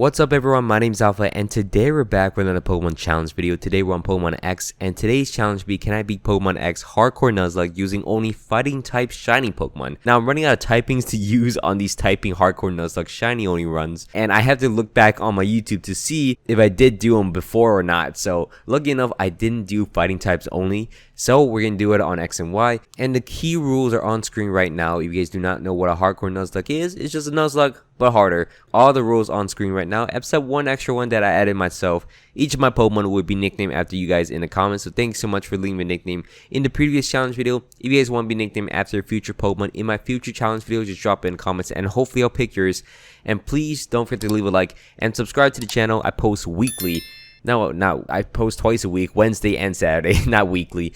What's up everyone, my name is Alpha and today we're back with another Pokemon challenge video. Today we're on Pokemon X and today's challenge be can I beat Pokemon X Hardcore Nuzlocke using only fighting type shiny Pokemon. Now I'm running out of typings to use on these typing Hardcore Nuzlocke shiny only runs and I have to look back on my YouTube to see if I did do them before or not. So lucky enough I didn't do fighting types only. So we're going to do it on X and Y and the key rules are on screen right now. If you guys do not know what a Hardcore Nuzlocke is, it's just a Nuzlocke but harder. All the rules on screen right now except one extra one that I added myself. Each of my Pokemon would be nicknamed after you guys in the comments, so thanks so much for leaving a nickname in the previous challenge video. If you guys want to be nicknamed after a future Pokemon in my future challenge videos, just drop it in the comments and hopefully I'll pick yours. And please don't forget to leave a like and subscribe to the channel. I post weekly. No, I post twice a week, Wednesday and Saturday, not weekly.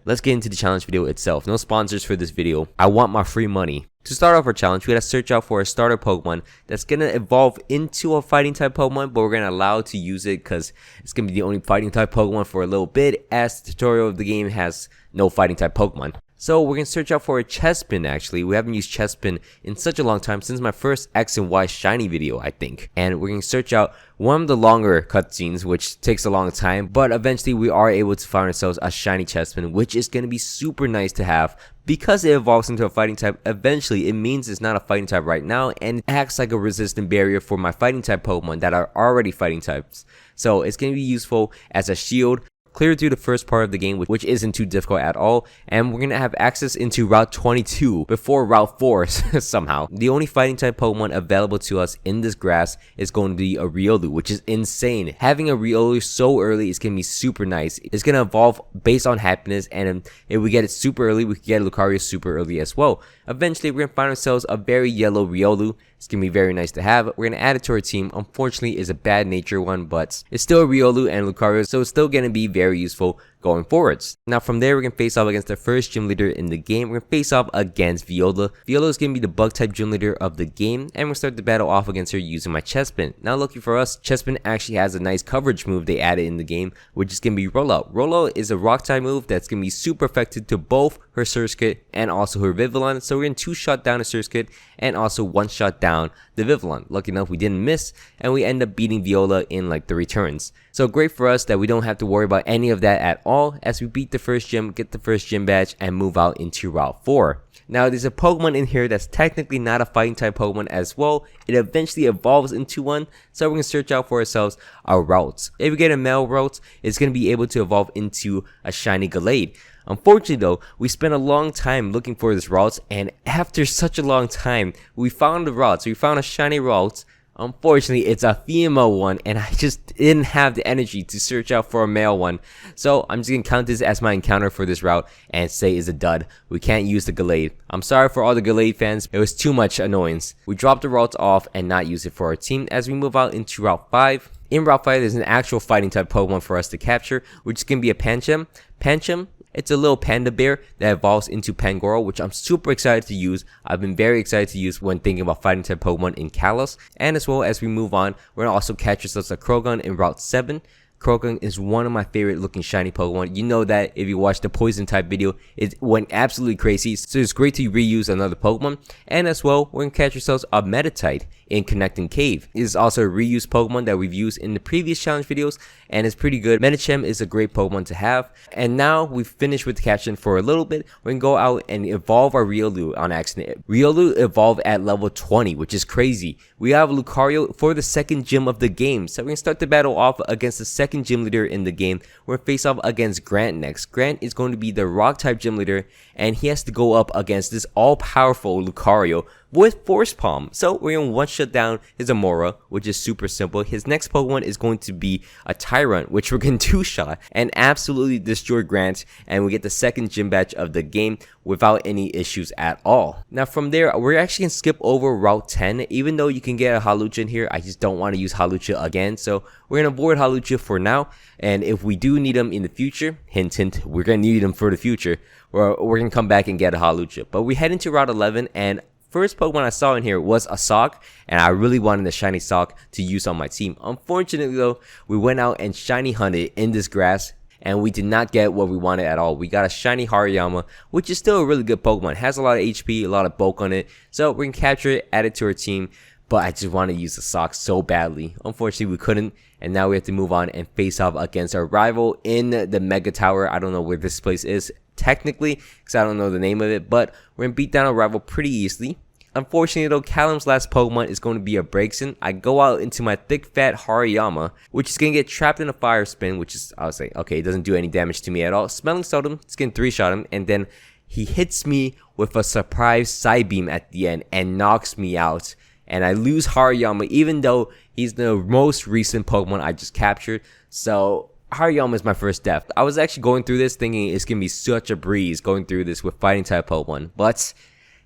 Let's get into the challenge video itself. No sponsors for this video. I want my free money. To start off our challenge, we gotta search out for a starter Pokemon that's gonna evolve into a fighting type Pokemon, but we're gonna allow to use it because it's gonna be the only fighting type Pokemon for a little bit, as the tutorial of the game has no fighting type Pokemon. So we're going to search out for a Chespin actually. We haven't used Chespin in such a long time, since my first X and Y shiny video I think. And we're going to search out one of the longer cutscenes, which takes a long time, but eventually we are able to find ourselves a shiny Chespin, which is going to be super nice to have. Because it evolves into a fighting type, eventually it means it's not a fighting type right now and it acts like a resistant barrier for my fighting type Pokemon that are already fighting types. So it's going to be useful as a shield. Clear through the first part of the game, which isn't too difficult at all, and we're gonna have access into Route 22 before Route 4 somehow. The only fighting type Pokemon available to us in this grass is going to be a Riolu, which is insane. Having a Riolu so early is gonna be super nice. It's gonna evolve based on happiness, and if we get it super early, we can get Lucario super early as well. Eventually, we're gonna find ourselves a very yellow Riolu. It's gonna be very nice to have. We're gonna add it to our team. Unfortunately, it's a bad nature one, but it's still a Riolu and Lucario, so it's still gonna be very useful going forwards. Now from there, we're gonna face off against the first gym leader in the game. We're gonna face off against Viola. Viola is gonna be the bug type gym leader of the game, and we'll start the battle off against her using my Chespin. Now lucky for us, Chespin actually has a nice coverage move they added in the game, which is gonna be Rollout. Rollout is a rock type move that's gonna be super effective to both her Surskit and also her Vivillon. So we're gonna two-shot down a Surskit and also one-shot down the Vivillon. Lucky enough we didn't miss, and we end up beating Viola in like the returns. So great for us that we don't have to worry about any of that at all, as we beat the first gym, get the first gym badge, and move out into Route 4. Now there's a Pokemon in here that's technically not a fighting type Pokemon as well. It eventually evolves into one, so we're going to search out for ourselves our routes. If we get a male route, it's going to be able to evolve into a shiny Gallade. Unfortunately though, we spent a long time looking for this route, and after such a long time, we found the route. So we found a shiny route. Unfortunately, it's a female one, and I just didn't have the energy to search out for a male one. So I'm just going to count this as my encounter for this route and say it's a dud. We can't use the Gallade. I'm sorry for all the Gallade fans. It was too much annoyance. We dropped the routes off and not use it for our team as we move out into Route 5. In Route 5, there's an actual fighting type Pokemon for us to capture, which is going to be a Pancham. Pancham, it's a little panda bear that evolves into Pangoro, which I'm super excited to use. I've been very excited to use when thinking about fighting type Pokemon in Kalos. And as well, as we move on, we're going to also catch ourselves a Croagunk in Route 7. Croagunk is one of my favorite looking shiny Pokemon. You know that if you watch the poison type video, it went absolutely crazy. So it's great to reuse another Pokemon. And as well, we're going to catch ourselves a Meditite in Connecting Cave. It is also a reused Pokemon that we've used in the previous challenge videos, and it's pretty good. Medicham is a great Pokemon to have. And now we've finished with the caption for a little bit. We're going to go out and evolve our Riolu on accident. Riolu evolved at level 20, which is crazy. We have Lucario for the second gym of the game. So we're going to start the battle off against the second gym leader in the game. We're going to face off against Grant next. Grant is going to be the rock type gym leader, and he has to go up against this all-powerful Lucario with Force Palm. So we're going to one-shot down his Amora, which is super simple. His next Pokemon is going to be a Tyrant, which we're going to two-shot and absolutely destroy Grant, and we get the second gym badge of the game without any issues at all. Now from there, we're actually going to skip over Route 10. Even though you can get a Hawlucha in here, I just don't want to use Hawlucha again. So we're going to avoid Hawlucha for now, and if we do need them in the future, hint hint, we're going to need them for the future, we're going to come back and get a Hawlucha. But we head into Route 11, and first Pokemon I saw in here was a Sock, and I really wanted a shiny Sock to use on my team. Unfortunately though, we went out and shiny hunted in this grass, and we did not get what we wanted at all. We got a shiny Hariyama, which is still a really good Pokemon. It has a lot of HP, a lot of bulk on it, so we can capture it, add it to our team. but I just want to use the socks so badly. Unfortunately, we couldn't, and now we have to move on and face off against our rival in the Mega Tower. I don't know where this place is technically, because I don't know the name of it, but we're going to beat down our rival pretty easily. Unfortunately though, Callum's last Pokemon is going to be a Braixen. I go out into my thick fat Hariyama, which is going to get trapped in a Fire Spin, which is, I was like, okay, it doesn't do any damage to me at all. Smelling Stone him, it's going to 3-shot him, and then he hits me with a surprise Side Beam at the end and knocks me out. And I lose Hariyama, even though he's the most recent Pokemon I just captured. So Hariyama is my first death. I was actually going through this thinking it's going to be such a breeze going through this with fighting type Pokemon, but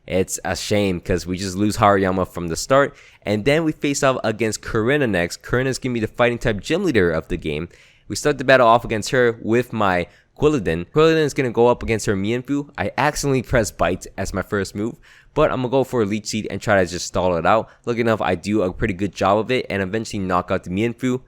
it's a shame because we just lose Hariyama from the start. And then we face off against Corinna next. Corinna's going to be the fighting type gym leader of the game. We start the battle off against her with my Quilladin. Quilladin is going to go up against her Mienfoo. I accidentally pressed Bite as my first move, but I'm going to go for a Leech Seed and try to just stall it out. Lucky enough, I do a pretty good job of it and eventually knock out the Mienfoo.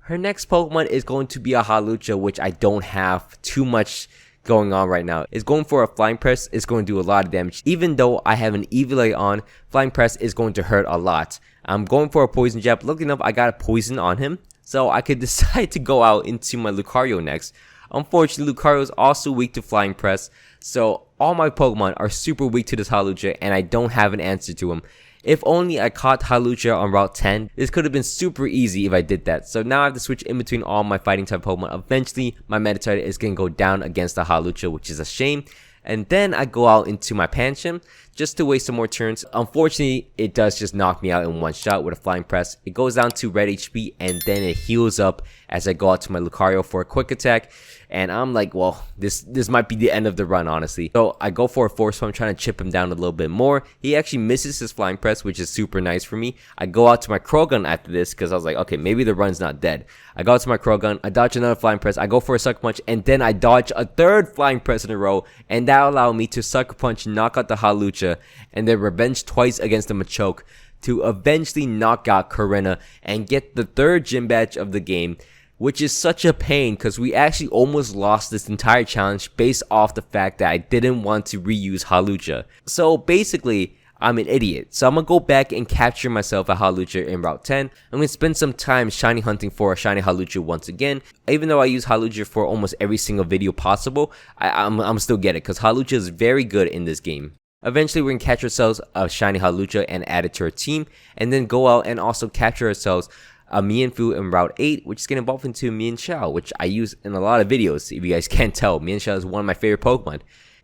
Her next Pokemon is going to be a Hawlucha, which I don't have too much going on right now. It's going for a Flying Press. It's going to do a lot of damage. Even though I have an Eviolite on, Flying Press is going to hurt a lot. I'm going for a Poison Jab. Lucky enough, I got a Poison on him, so I could decide to go out into my Lucario next. Unfortunately, Lucario is also weak to Flying Press, so all my Pokemon are super weak to this Hawlucha, and I don't have an answer to him. If only I caught Hawlucha on Route 10, this could have been super easy if I did that. So now I have to switch in between all my fighting type Pokemon. Eventually, my Meditite is going to go down against the Hawlucha, which is a shame. And then I go out into my Pancham just to waste some more turns. Unfortunately, it does just knock me out in one shot with a Flying Press. It goes down to red HP and then it heals up as I go out to my Lucario for a quick attack. And I'm like, well, this might be the end of the run, honestly. So I go for a Force Pump, trying to chip him down a little bit more. He actually misses his Flying Press, which is super nice for me. I go out to my Krogun after this because I was like, okay, maybe the run's not dead. I go out to my Krogun, I dodge another Flying Press, I go for a Sucker Punch, and then I dodge a third Flying Press in a row. And that allowed me to Sucker Punch, knock out the Hawlucha, and then revenge twice against the Machoke to eventually knock out Corinna and get the third gym badge of the game. Which is such a pain because we actually almost lost this entire challenge based off the fact that I didn't want to reuse Hawlucha. So basically, I'm an idiot. So I'm going to go back and capture myself a Hawlucha in Route 10. I'm going to spend some time shiny hunting for a shiny Hawlucha once again. Even though I use Hawlucha for almost every single video possible, I'm still get it because Hawlucha is very good in this game. Eventually, we're going to catch ourselves a shiny Hawlucha and add it to our team. And then go out and also capture ourselves a Mienfoo in Route 8, which is going to evolve into Mienshao, which I use in a lot of videos. If you guys can't tell, Mienshao is one of my favorite Pokemon.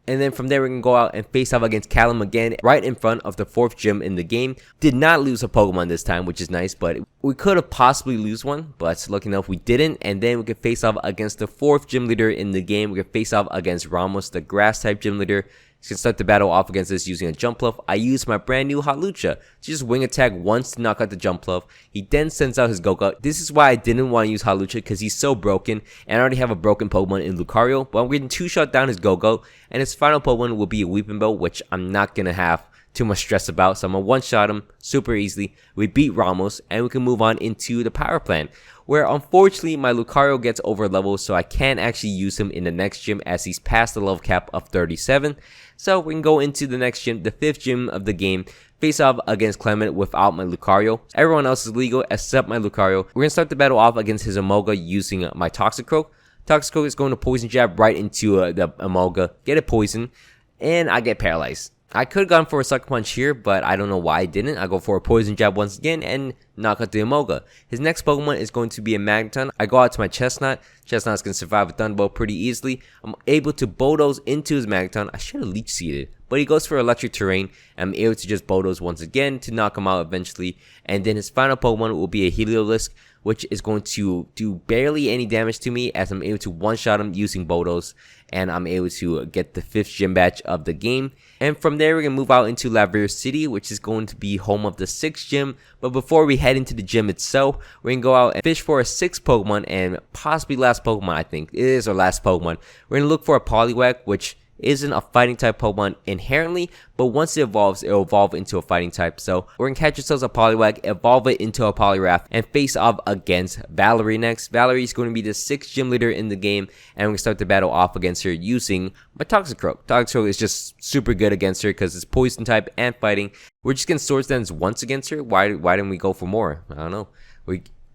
And then from there, we can go out and face off against Callum again, right in front of the 4th gym in the game. Did not lose a Pokemon this time, which is nice, but we could have possibly lose one, but lucky enough we didn't. And then we could face off against the 4th gym leader in the game. We could face off against Ramos, the grass type gym leader. You can start the battle off against this using a Jump Bluff. I use my brand new Hawlucha to just wing attack once to knock out the Jump Bluff. He then sends out his Goga. This is why I didn't want to use Hawlucha because he's so broken, and I already have a broken Pokemon in Lucario. But I'm getting 2-shot down his Goga, and his final Pokemon will be a Weeping Bell, which I'm not going to have too much stress about. So I'm going to 1-shot him super easily. We beat Ramos, and we can move on into the Power Plant, where unfortunately my Lucario gets over leveled, so I can't actually use him in the next gym as he's past the level cap of 37. So we can go into the next gym, the 5th gym of the game, face off against Clement without my Lucario. Everyone else is legal except my Lucario. We're going to start the battle off against his Emolga using my Toxicroak. Toxicroak is going to Poison Jab right into the Emolga, get it poison, and I get paralyzed. I could have gone for a Sucker Punch here, but I don't know why I didn't. I go for a Poison Jab once again and knock out the Emolga. His next Pokemon is going to be a Magneton. I go out to my Chestnut. Chestnut's going to survive a Thunderbolt pretty easily. I'm able to Bulldoze into his Magneton. I should have Leech Seeded, but he goes for Electric Terrain. I'm able to just Bulldoze once again to knock him out eventually. And then his final Pokemon will be a Heliolisk, which is going to do barely any damage to me as I'm able to 1-shot him using Bulldoze. And I'm able to get the 5th gym badge of the game. And from there, we're going to move out into Laverier City, which is going to be home of the 6th gym. But before we head into the gym itself, we're going to go out and fish for a 6th Pokemon and possibly last Pokemon, I think. It is our last Pokemon. We're going to look for a Poliwag, which isn't a fighting type Pokemon inherently, but once it evolves, it'll evolve into a fighting type. So we're gonna catch ourselves a Poliwag, evolve it into a Poliwrath, and face off against Valerie next. Valerie is going to be the 6th gym leader in the game, and we're gonna start the battle off against her using my Toxicroak. Toxicroak is just super good against her because it's poison type and fighting. We're just gonna Swords Dance once against her. Why didn't we go for more? I don't know.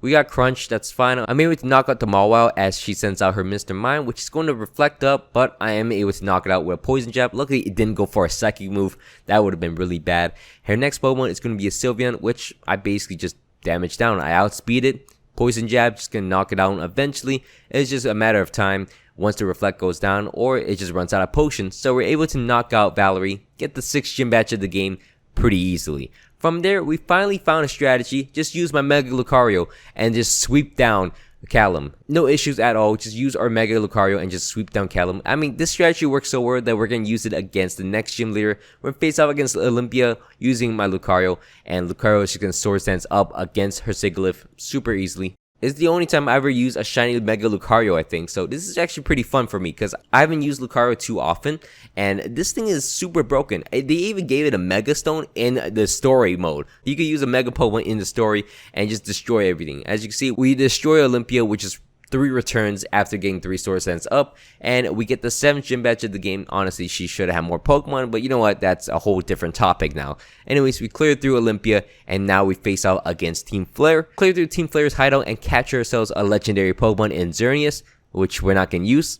We got Crunch, that's fine. I'm able to knock out the Mawile as she sends out her Mr. Mime, which is going to reflect up, but I am able to knock it out with a Poison Jab. Luckily, it didn't go for a Psychic move. That would have been really bad. Her next Pokemon is going to be a Sylveon, which I basically just damaged down. I outspeed it. Poison Jab, just going to knock it down eventually. It's just a matter of time once the Reflect goes down, or it just runs out of potions. So we're able to knock out Valerie, get the 6th gym badge of the game pretty easily. From there, we finally found a strategy. Just use my Mega Lucario and just sweep down Callum. No issues at all. Just use our Mega Lucario and just sweep down Callum. I mean, this strategy works so well that we're going to use it against the next gym leader. We're going to face off against Olympia using my Lucario. And Lucario is just going to Sword Stance up against her Sigilyph super easily. It's the only time I ever use a shiny Mega Lucario, I think. So this is actually pretty fun for me because I haven't used Lucario too often. And this thing is super broken. They even gave it a Mega Stone in the story mode. You can use a Mega Pokemon in the story and just destroy everything. As you can see, we destroy Olympia, which is 3 returns after getting 3 Sword Stance up, and we get the 7th gym badge of the game. Honestly, she should have had more Pokemon, but you know what, that's a whole different topic now. Anyways, we cleared through Olympia, and now we face out against Team Flare. Clear through Team Flare's hideout and catch ourselves a legendary Pokemon in Xerneas, which we're not going to use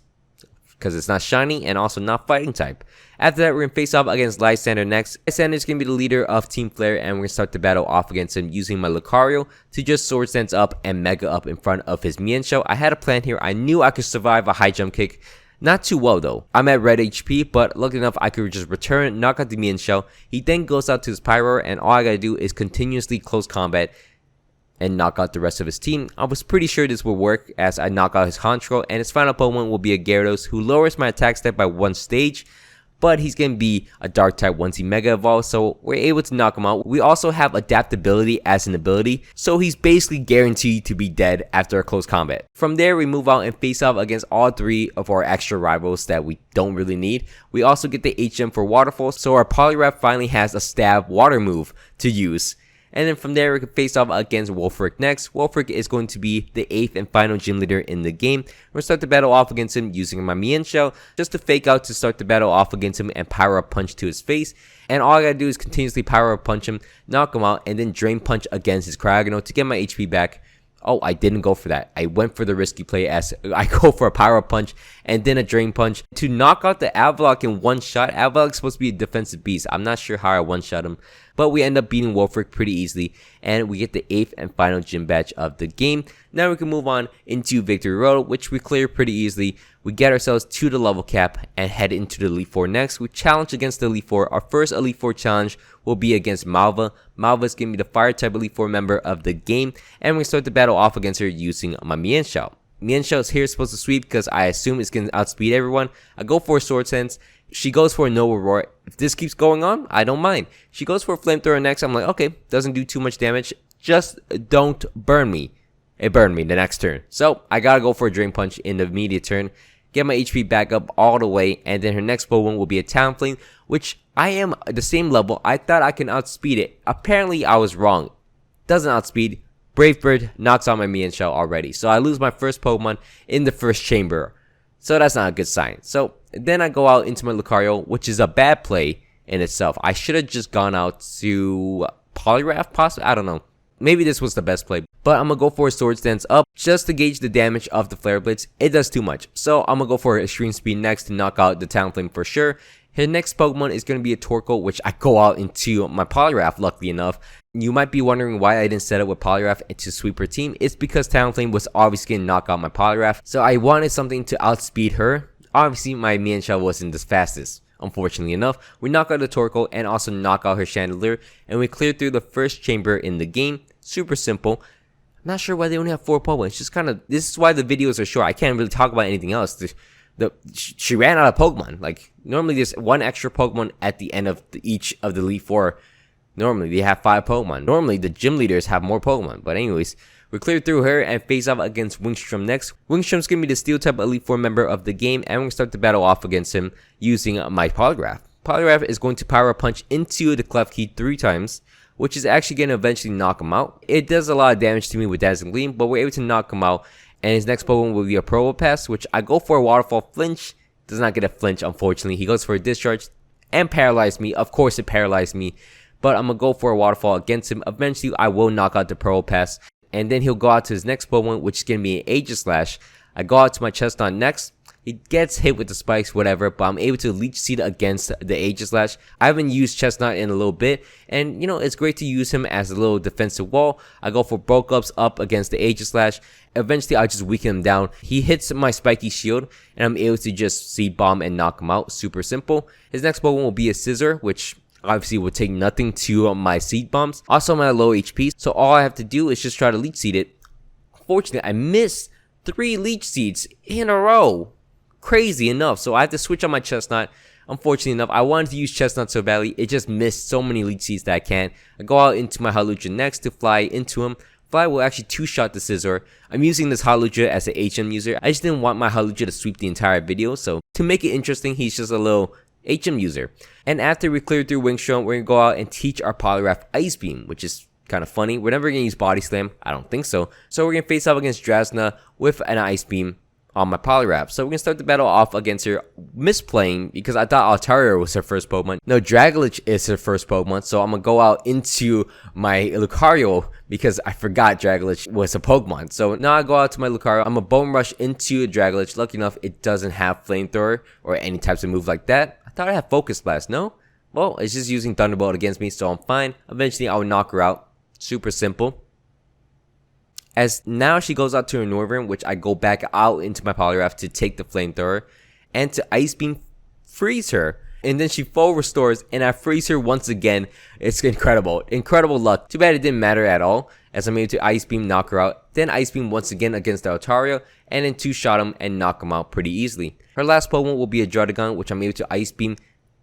because it's not shiny and also not fighting type. After that, we're going to face off against Lysander next. Lysander is going to be the leader of Team Flare, and we're going to start the battle off against him using my Lucario to just Sword Stance up and Mega up in front of his Mienshao. I had a plan here. I knew I could survive a high jump kick. Not too well though. I'm at red HP, but lucky enough I could just return, knock out the Mienshao. He then goes out to his Pyro, and all I gotta do is continuously close combat and knock out the rest of his team. I was pretty sure this would work as I knock out his Honchkrow, and his final Pokemon will be a Gyarados, who lowers my attack step by 1 stage, but he's going to be a Dark type once he Mega Evolves, so we're able to knock him out. We also have Adaptability as an ability, so he's basically guaranteed to be dead after a close combat. From there, we move out and face off against all 3 of our extra rivals that we don't really need. We also get the HM for Waterfall, so our Poliwrath finally has a Stab Water move to use. And then from there, we can face off against Wulfric next. Wulfric is going to be the 8th and final gym leader in the game. We're going to start the battle off against him using my Mienshao, just to fake out to start the battle off against him and Power Up Punch to his face. And all I gotta do is continuously Power Up Punch him, knock him out, and then Drain Punch against his Cryogonal to get my HP back. Oh, I didn't go for that. I went for the risky play as I go for a Power Up Punch and then a Drain Punch to knock out the Avalok in one shot. Avalok's supposed to be a defensive beast. I'm not sure how I one-shot him, but we end up beating Wulfric pretty easily, and we get the 8th and final gym badge of the game. Now we can move on into Victory Road, which we clear pretty easily. We get ourselves to the level cap and head into the Elite Four next. We challenge against the Elite Four. Our first Elite Four challenge will be against Malva. Malva is going to be the Fire type Elite Four member of the game, and we start the battle off against her using my Mienshao. Mienshao is here supposed to sweep because I assume it's going to outspeed everyone. I go for a Sword Sense. She goes for a Nova Roar. If this keeps going on, I don't mind. She goes for a Flamethrower next. I'm like, okay, doesn't do too much damage. Just don't burn me. It burned me the next turn. So I gotta go for a Drain Punch in the immediate turn. Get my HP back up all the way. And then her next Pokemon will be a Talonflame, which I am at the same level. I thought I can outspeed it. Apparently I was wrong. Doesn't outspeed. Brave Bird knocks out my Mienshao already. So I lose my first Pokemon in the first chamber. So that's not a good sign. So then I go out into my Lucario, which is a bad play in itself. I should have just gone out to Poliwrath, possibly. I don't know. Maybe this was the best play. But I'm going to go for a Sword Stance up just to gauge the damage of the Flare Blitz. It does too much. So I'm going to go for Extreme Speed next to knock out the Talonflame for sure. His next Pokemon is going to be a Torkoal, which I go out into my Poliwrath, luckily enough. You might be wondering why I didn't set up with Poliwrath to sweep her team. It's because Talonflame was obviously going to knock out my Poliwrath. So I wanted something to outspeed her. Obviously, my Mienshao wasn't the fastest. Unfortunately enough, we knock out the Torkoal and also knock out her Chandelier. And we clear through the first chamber in the game. Super simple. I'm not sure why they only have 4 Pokemon. It's just kind of, this is why the videos are short. I can't really talk about anything else. She ran out of Pokemon. Like, normally there's 1 extra Pokemon at the end of each of the Elite Four. Normally, they have 5 Pokemon. Normally, the gym leaders have more Pokemon. But anyways, we clear through her and face off against Wingstrom next. Wingstrom's going to be the Steel-type Elite Four member of the game, and we're going to start the battle off against him using my Poliwag. Poliwag is going to Power Punch into the Klefki 3 times, which is actually going to eventually knock him out. It does a lot of damage to me with Dazzling Gleam, but we're able to knock him out. And his next Pokemon will be a Probopass, which I go for a Waterfall Flinch. Does not get a flinch, unfortunately. He goes for a Discharge and paralyzed me. Of course, it paralyzed me. But I'm going to go for a Waterfall against him. Eventually, I will knock out the Probopass. And then he'll go out to his next Pokemon, which is going to be an Aegislash. I go out to my Chestnut next. He gets hit with the spikes, whatever, but I'm able to Leech Seed against the Aegislash. I haven't used Chestnut in a little bit, and it's great to use him as a little defensive wall. I go for Bulk Ups up against the Aegislash. Eventually, I just weaken him down. He hits my spiky shield, and I'm able to just Seed Bomb and knock him out. Super simple. His next Pokemon will be a Scissor, which obviously will take nothing to my Seed Bombs. Also, I'm at low HP, so all I have to do is just try to Leech Seed it. Unfortunately, I missed 3 Leech Seeds in a row. Crazy enough, so I have to switch on my Chestnut. Unfortunately enough, I wanted to use Chestnut so badly, it just missed so many Leech Seeds that I can't. I go out into my Hawlucha next to fly into him. Fly will actually 2-shot the Scizor. I'm using this Hawlucha as an HM user. I just didn't want my Hawlucha to sweep the entire video, so to make it interesting, he's just a little HM user. And after we clear through Wingstrom, we're going to go out and teach our Poliwag Ice Beam, which is kind of funny. We're never going to use Body Slam. I don't think so. So we're going to face off against Drasna with an Ice Beam on my Poliwag. So we're going to start the battle off against her misplaying because I thought Altaria was her first Pokemon. No, Dragolich is her first Pokemon. So I'm going to go out into my Lucario because I forgot Dragolich was a Pokemon. So now I go out to my Lucario. I'm going to Bone Rush into Dragolich. Lucky enough, it doesn't have Flamethrower or any types of move like that. I thought I had Focus Blast. No? Well, it's just using Thunderbolt against me, so I'm fine. Eventually, I will knock her out. Super simple. As now she goes out to her Northern, which I go back out into my Poliwag to take the Flamethrower and to Ice Beam freeze her. And then she full restores and I freeze her once again. It's incredible. Incredible luck. Too bad it didn't matter at all as I'm able to Ice Beam, knock her out. Then Ice Beam once again against the Altaria and then 2-shot him and knock him out pretty easily. Her last Pokemon will be a Druddigon, which I'm able to Ice Beam,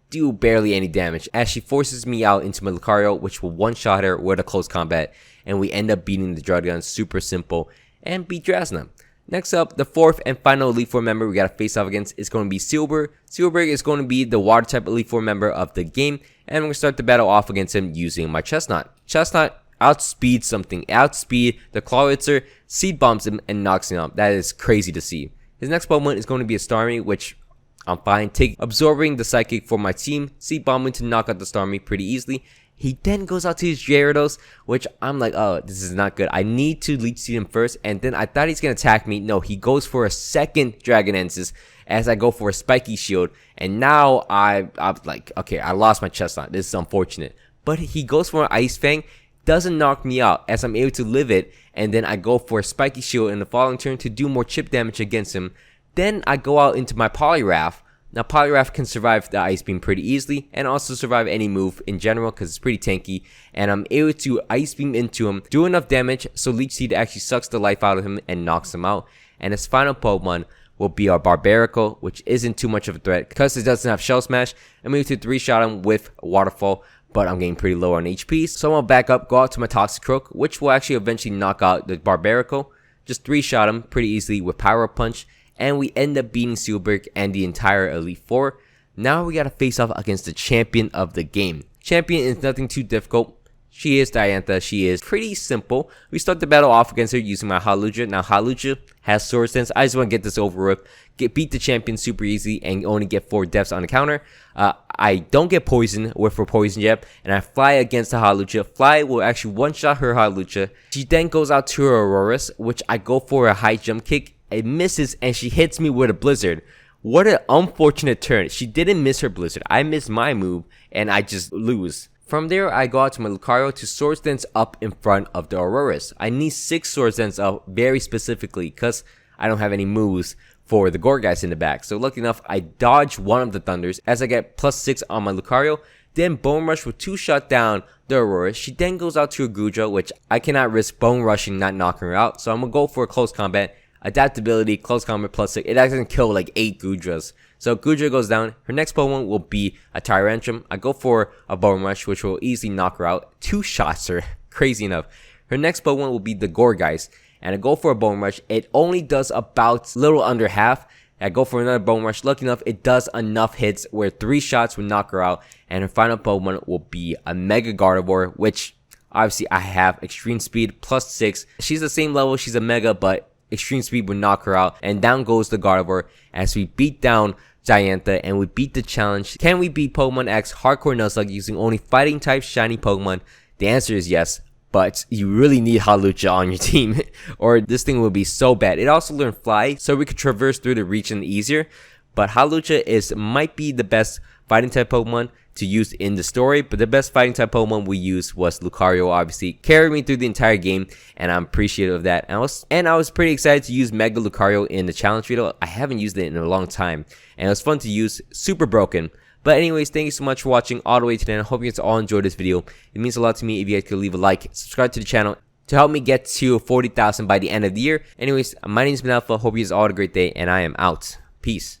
do barely any damage as she forces me out into my Lucario, which will 1-shot her with a close combat, and we end up beating the Druddigon. Super simple, and beat Drasna. Next up, the 4th and final Elite Four member we gotta face off against is going to be Silberg. Silberg is going to be the Water type Elite Four member of the game, and we're gonna start the battle off against him using my Chestnut. Chestnut outspeeds something, outspeed the Clawitzer, Seed Bombs him, and knocks him out. That is crazy to see. His next Pokemon is going to be a Starmie, which I'm fine. Absorbing the Psychic for my team. Seed Bombing to knock out the Starmie pretty easily. He then goes out to his Gyarados, which I'm like, oh, this is not good. I need to Leech Seed him first. And then I thought he's going to attack me. No, he goes for a second Dragonensis as I go for a Spiky Shield. And now I'm like, okay, I lost my Chestnut. This is unfortunate. But he goes for an Ice Fang. Doesn't knock me out as I'm able to live it. And then I go for a Spiky Shield in the following turn to do more chip damage against him. Then I go out into my Poliwag. Now Poliwag can survive the Ice Beam pretty easily and also survive any move in general because it's pretty tanky. And I'm able to Ice Beam into him, do enough damage so Leech Seed actually sucks the life out of him and knocks him out. And his final Pokemon will be our Barbarical, which isn't too much of a threat because it doesn't have Shell Smash. I'm able to 3-shot him with Waterfall, but I'm getting pretty low on HP. So I'm going to back up, go out to my Toxicroak, which will actually eventually knock out the Barbarical. Just 3-shot him pretty easily with Power Punch. And we end up beating Silberg and the entire Elite Four. Now we gotta face off against the champion of the game. Champion is nothing too difficult. She is Diantha. She is pretty simple. We start the battle off against her using my Hawlucha. Now Hawlucha has Sword Stance. I just want to get this over with. Beat the champion super easy and only get 4 deaths on the counter. I don't get poisoned with her Poison Jab, and I fly against the Hawlucha. Fly will actually 1-shot her Hawlucha. She then goes out to her Aurorus, which I go for a high jump kick. It misses and she hits me with a Blizzard. What an unfortunate turn. She didn't miss her Blizzard. I missed my move and I just lose. From there, I go out to my Lucario to Sword Stance up in front of the Aurorus. I need 6 Sword Stance up very specifically because I don't have any moves for the Gorgeist in the back. So lucky enough, I dodge one of the Thunders as I get +6 on my Lucario. Then Bone Rush with 2-shot down the Aurorus. She then goes out to a Goodra, which I cannot risk Bone Rushing, not knocking her out. So I'm going to go for a close combat. Adaptability, close combat +6. It doesn't kill like 8 Goodras. So Gudra goes down. Her next Pokemon will be a Tyrantrum. I go for a Bone Rush, which will easily knock her out. 2 shots her. Crazy enough. Her next Pokemon will be the Gourgeist. And I go for a Bone Rush. It only does about a little under half. I go for another Bone Rush. Lucky enough, it does enough hits where 3 shots would knock her out. And her final Pokemon will be a Mega Gardevoir, which obviously I have Extreme Speed plus 6. She's the same level. She's a Mega, but Extreme Speed would knock her out. And down goes the Gardevoir as we beat down Diantha and we beat the challenge. Can we beat Pokemon X Hardcore Nuzlocke using only fighting type shiny Pokemon? The answer is yes. But you really need Hawlucha on your team or this thing will be so bad. It also learned Fly, so we could traverse through the region easier. But Hawlucha might be the best fighting type Pokemon to use in the story, but the best fighting type Pokemon we used was Lucario. Obviously carried me through the entire game, and I'm appreciative of that. And I was pretty excited to use Mega Lucario in the challenge video. I haven't used it in a long time, and it was fun to use. Super broken. But anyways, thank you so much for watching all the way to the end. I hope you guys all enjoyed this video. It means a lot to me if you guys could leave a like, subscribe to the channel to help me get to 40,000 by the end of the year. Anyways, my name is Alpha. Hope you guys all had a great day, and I am out. Peace.